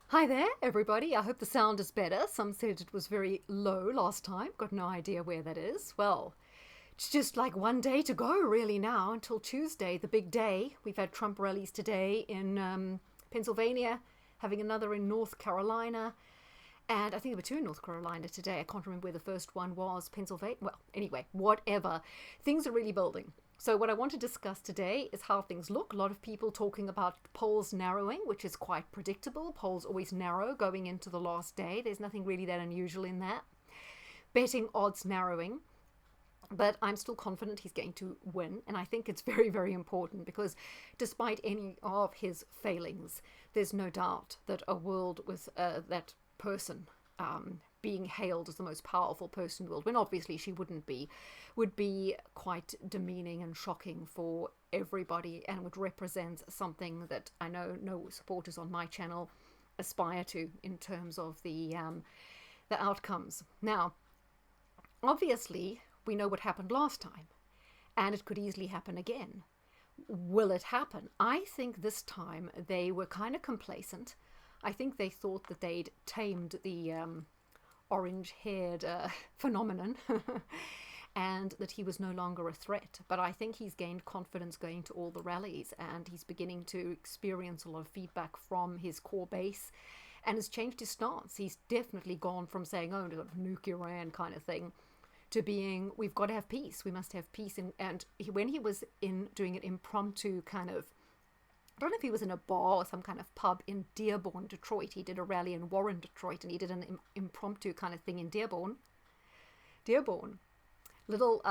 Hi there, everybody. I hope the sound is better. Some said it was very low last time. Got no idea where that is. Well, it's just like one day to go, really, now until Tuesday, the big day. We've had Trump rallies today in Pennsylvania, having another in North Carolina. And I think there were two in North Carolina today. I can't remember where the first one was. Pennsylvania. Well, anyway, whatever. Things are really building. So, what I want to discuss today is how things look. A lot of people talking about polls narrowing, which is quite predictable. Polls always narrow going into the last day. There's nothing really that unusual in that. Betting odds narrowing. But I'm still confident he's going to win. And I think it's very, very important because despite any of his failings, there's no doubt that a world with that person being hailed as the most powerful person in the world, when obviously she wouldn't be, would be quite demeaning and shocking for everybody and would represent something that I know no supporters on my channel aspire to in terms of the outcomes. Now, obviously, we know what happened last time, and it could easily happen again. Will it happen? I think this time they were kind of complacent. I think they thought that they'd tamed the orange-haired phenomenon and that he was no longer a threat. But I think he's gained confidence going to all the rallies and he's beginning to experience a lot of feedback from his core base and has changed his stance. He's definitely gone from saying, oh, nuke Iran kind of thing, to being, we've got to have peace. We must have peace. When he was in doing an impromptu kind of, I don't know if he was in a bar or some kind of pub in Dearborn, Detroit. He did a rally in Warren, Detroit, and he did an impromptu kind of thing in Dearborn. Dearborn. Little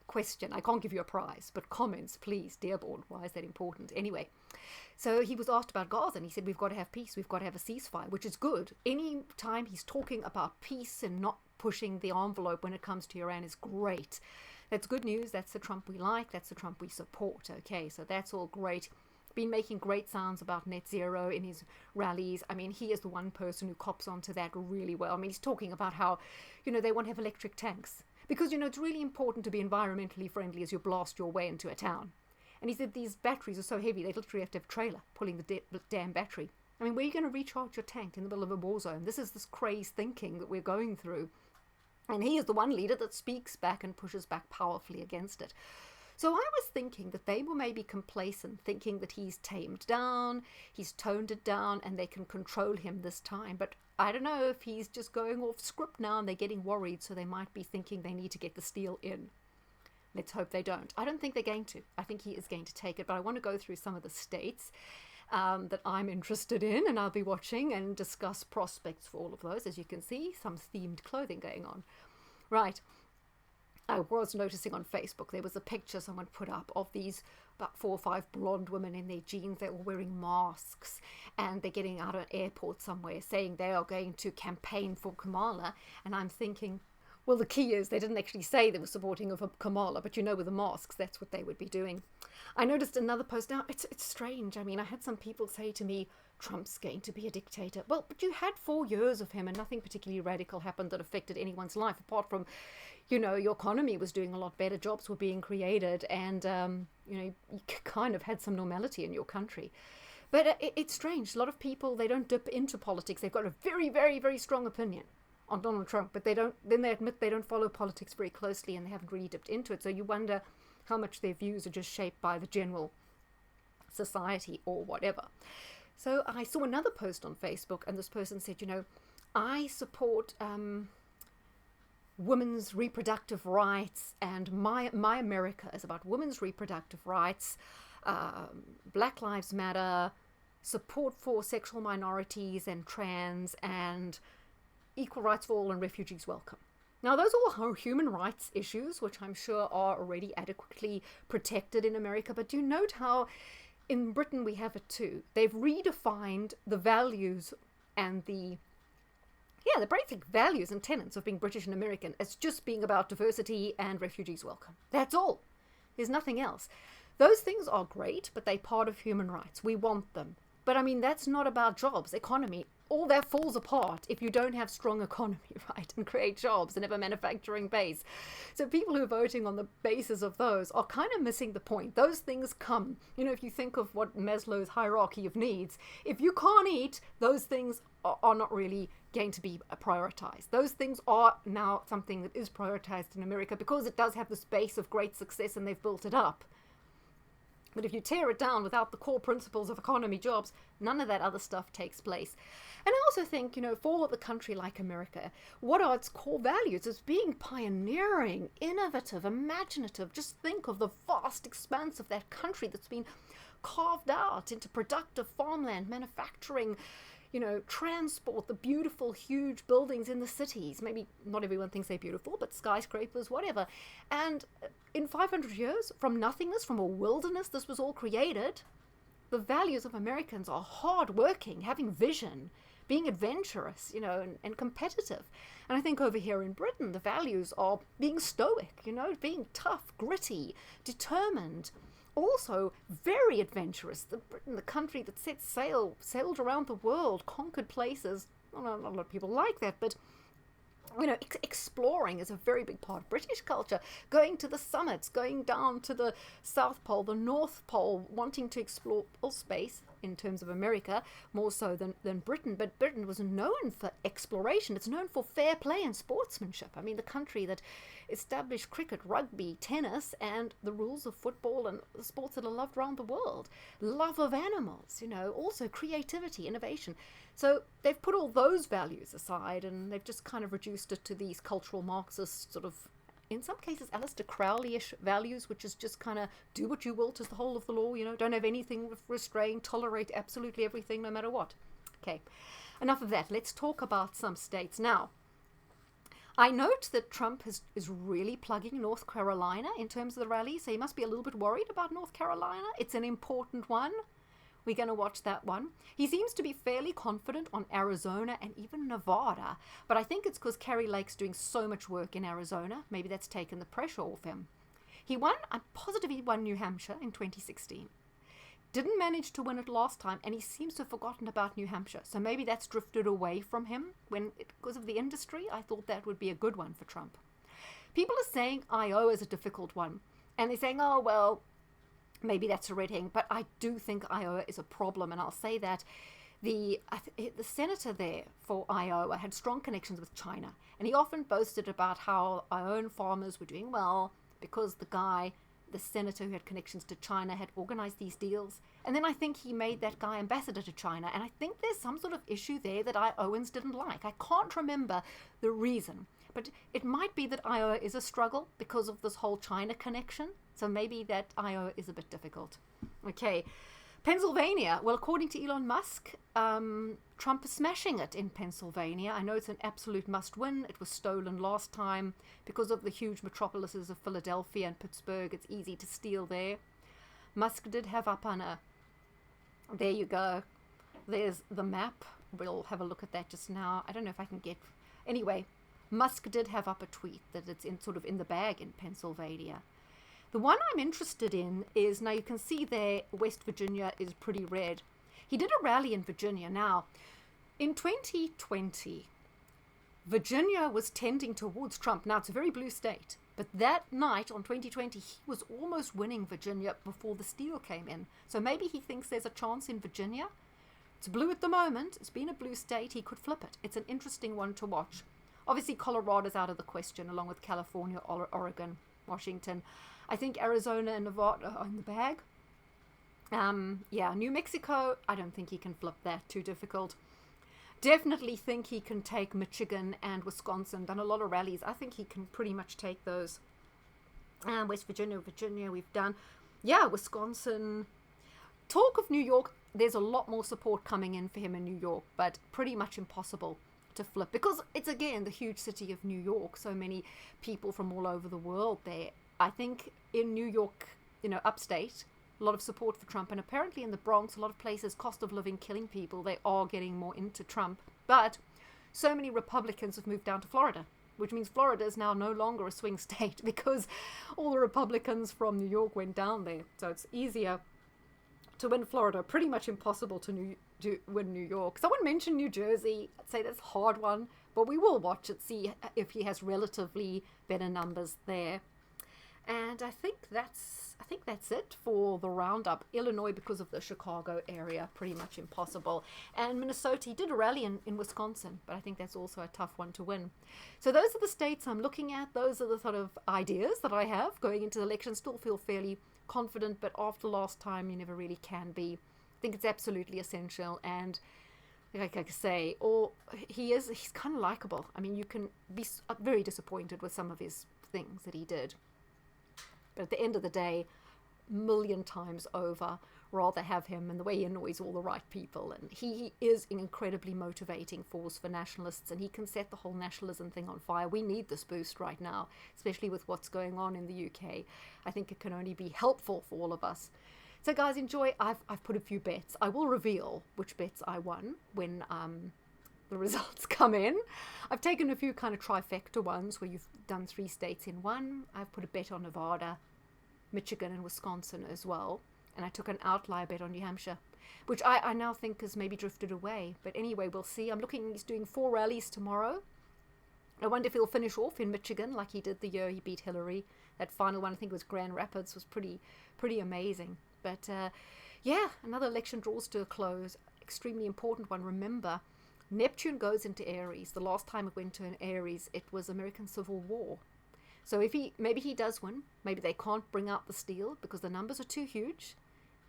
question. I can't give you a prize, but comments, please. Dearborn. Why is that important? Anyway, so he was asked about Gaza, and he said, we've got to have peace. We've got to have a ceasefire, which is good. Any time he's talking about peace and not pushing the envelope when it comes to Iran is great. That's good news. That's the Trump we like. That's the Trump we support. Okay, so that's all great. Been making great sounds about net zero in his rallies. I mean, he is the one person who cops onto that really well. I mean, he's talking about how, they want to have electric tanks because, it's really important to be environmentally friendly as you blast your way into a town. And he said these batteries are so heavy, they literally have to have a trailer pulling the damn battery. I mean, where are you going to recharge your tank in the middle of a war zone? This is this crazed thinking that we're going through. And he is the one leader that speaks back and pushes back powerfully against it. So I was thinking that they were maybe complacent, thinking that he's tamed down, he's toned it down, and they can control him this time. But I don't know if he's just going off script now and they're getting worried, so they might be thinking they need to get the steel in. Let's hope they don't. I don't think they're going to. I think he is going to take it, but I want to go through some of the states that I'm interested in, and I'll be watching and discuss prospects for all of those. As you can see, some themed clothing going on. Right. I was noticing on Facebook there was a picture someone put up of these about 4 or 5 blonde women in their jeans. They're all wearing masks and they're getting out of an airport somewhere saying they are going to campaign for Kamala. And I'm thinking, well, the key is they didn't actually say they were supporting of Kamala, but with the masks, that's what they would be doing. I noticed another post. Now, it's strange. I mean, I had some people say to me, Trump's going to be a dictator. Well, but you had 4 years of him and nothing particularly radical happened that affected anyone's life apart from, your economy was doing a lot better, jobs were being created, and, you kind of had some normality in your country. But it's strange. A lot of people, they don't dip into politics. They've got a very, very, very strong opinion on Donald Trump, but they admit they don't follow politics very closely and they haven't really dipped into it. So you wonder how much their views are just shaped by the general society or whatever. So I saw another post on Facebook and this person said, I support women's reproductive rights, and my America is about women's reproductive rights, Black Lives Matter, support for sexual minorities and trans, and equal rights for all and refugees welcome. Now, those are all human rights issues, which I'm sure are already adequately protected in America, but do you note how in Britain we have it too? They've redefined the values and the basic values and tenets of being British and American as just being about diversity and refugees welcome. That's all. There's nothing else. Those things are great, but they're part of human rights. We want them. But I mean, that's not about jobs, economy. all that falls apart if you don't have strong economy, right, and create jobs and have a manufacturing base. So people who are voting on the basis of those are kind of missing the point. Those things come, if you think of what Maslow's hierarchy of needs, if you can't eat, those things are not really going to be prioritized. Those things are now something that is prioritized in America because it does have this base of great success and they've built it up. But if you tear it down without the core principles of economy, jobs, none of that other stuff takes place. And I also think, for a country like America, what are its core values? It's being pioneering, innovative, imaginative. Just think of the vast expanse of that country that's been carved out into productive farmland, manufacturing, transport, the beautiful, huge buildings in the cities. Maybe not everyone thinks they're beautiful, but skyscrapers, whatever. And in 500 years, from nothingness, from a wilderness, this was all created. The values of Americans are hardworking, having vision, being adventurous, and competitive. And I think over here in Britain, the values are being stoic, being tough, gritty, determined, also very adventurous. Britain, the country that sailed around the world, conquered places. Well, not a lot of people like that, but exploring is a very big part of British culture. Going to the summits, going down to the South Pole, the North Pole, wanting to explore all space in terms of America, more so than Britain. But Britain was known for exploration. It's known for fair play and sportsmanship. I mean, the country that established cricket, rugby, tennis, and the rules of football and the sports that are loved around the world. Love of animals, also creativity, innovation. So they've put all those values aside and they've just kind of reduced it to these cultural Marxist sort of, in some cases, Aleister Crowley-ish values, which is just kind of do what you will, 'tis the whole of the law, don't have anything restrained, tolerate absolutely everything no matter what. Okay, enough of that. Let's talk about some states now. I note that Trump is really plugging North Carolina in terms of the rally, so he must be a little bit worried about North Carolina. It's an important one. We're going to watch that one. He seems to be fairly confident on Arizona and even Nevada, but I think it's because Kari Lake's doing so much work in Arizona. Maybe that's taken the pressure off him. I'm positive he won New Hampshire in 2016. Didn't manage to win it last time, and he seems to have forgotten about New Hampshire. So maybe that's drifted away from him because of the industry. I thought that would be a good one for Trump. People are saying Iowa is a difficult one, and they're saying, oh, well, maybe that's a red herring, but I do think Iowa is a problem, and I'll say that the senator there for Iowa had strong connections with China, and he often boasted about how Iowan farmers were doing well because the senator who had connections to China had organized these deals. And then I think he made that guy ambassador to China, and I think there's some sort of issue there that Iowans didn't like. I can't remember the reason, but it might be that Iowa is a struggle because of this whole China connection. So maybe that Iowa is a bit difficult. Okay, Pennsylvania. Well, according to Elon Musk, Trump is smashing it in Pennsylvania. I know it's an absolute must-win. It was stolen last time because of the huge metropolises of Philadelphia and Pittsburgh. It's easy to steal there. Musk did have up on there you go. There's the map. We'll have a look at that just now. I don't know if I can get... Anyway, Musk did have up a tweet that it's in the bag in Pennsylvania. The one I'm interested in is, now you can see there, West Virginia is pretty red. He did a rally in Virginia. Now, in 2020, Virginia was tending towards Trump. Now, it's a very blue state. But that night on 2020, he was almost winning Virginia before the steal came in. So maybe he thinks there's a chance in Virginia. It's blue at the moment. It's been a blue state. He could flip it. It's an interesting one to watch. Obviously, Colorado's out of the question, along with California, Oregon, Washington. I think Arizona and Nevada are in the bag. New Mexico, I don't think he can flip that. Too difficult. Definitely think he can take Michigan and Wisconsin. Done a lot of rallies. I think he can pretty much take those. West Virginia, we've done. Yeah, Wisconsin. Talk of New York, there's a lot more support coming in for him in New York, but pretty much impossible to flip because it's, again, the huge city of New York. So many people from all over the world there. I think in New York, upstate, a lot of support for Trump. And apparently in the Bronx, a lot of places, cost of living killing people, they are getting more into Trump. But so many Republicans have moved down to Florida, which means Florida is now no longer a swing state because all the Republicans from New York went down there. So it's easier to win Florida. Pretty much impossible to win New York. Someone mentioned New Jersey. I'd say that's a hard one, but we will watch it, see if he has relatively better numbers there. And I think that's it for the roundup. Illinois, because of the Chicago area, pretty much impossible. And Minnesota, he did a rally in Wisconsin, but I think that's also a tough one to win. So those are the states I'm looking at. Those are the sort of ideas that I have going into the election. Still feel fairly confident, but after last time, you never really can be. I think it's absolutely essential. And like I say, he's kind of likable. I mean, you can be very disappointed with some of his things that he did. But at the end of the day, million times over, rather have him and the way he annoys all the right people. And he is an incredibly motivating force for nationalists, and he can set the whole nationalism thing on fire. We need this boost right now, especially with what's going on in the UK. I think it can only be helpful for all of us. So guys, enjoy. I've put a few bets. I will reveal which bets I won when the results come in. I've taken a few kind of trifecta ones where you've done 3 states in one. I've put a bet on Nevada, Michigan and Wisconsin as well. And I took an outlier bet on New Hampshire, which I now think has maybe drifted away. But anyway, we'll see. I'm looking, he's doing 4 rallies tomorrow. I wonder if he'll finish off in Michigan like he did the year he beat Hillary. That final one, I think it was Grand Rapids, was pretty amazing. But yeah, another election draws to a close. Extremely important one. Remember, Neptune goes into Aries. The last time it went to an Aries, it was American Civil War. So if maybe he does win, maybe they can't bring out the steel because the numbers are too huge,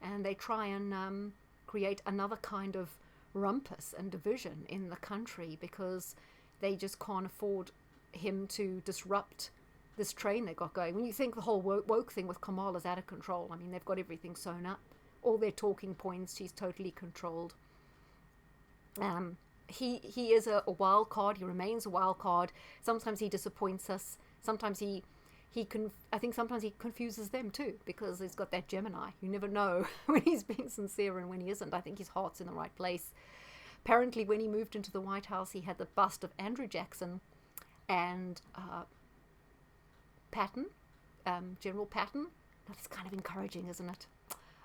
and they try and create another kind of rumpus and division in the country because they just can't afford him to disrupt this train they got going. When you think the whole woke thing with Kamala's out of control, I mean, they've got everything sewn up. All their talking points, she's totally controlled. He is a wild card. He remains a wild card. Sometimes he disappoints us. Sometimes I think sometimes he confuses them too, because he's got that Gemini. You never know when he's being sincere and when he isn't. I think his heart's in the right place. Apparently, when he moved into the White House, he had the bust of Andrew Jackson and Patton, General Patton. That's kind of encouraging, isn't it?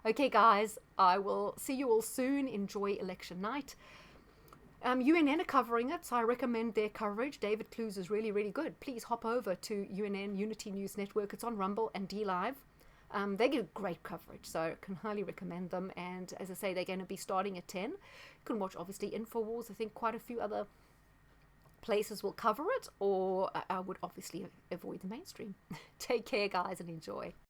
Okay, guys, I will see you all soon. Enjoy election night. UNN are covering it, so I recommend their coverage. David Clues is really, really good. Please hop over to UNN, Unity News Network. It's on Rumble and DLive. They give great coverage, so I can highly recommend them. And as I say, they're going to be starting at 10. You can watch, obviously, InfoWars. I think quite a few other places will cover it, or I would obviously avoid the mainstream. Take care, guys, and enjoy.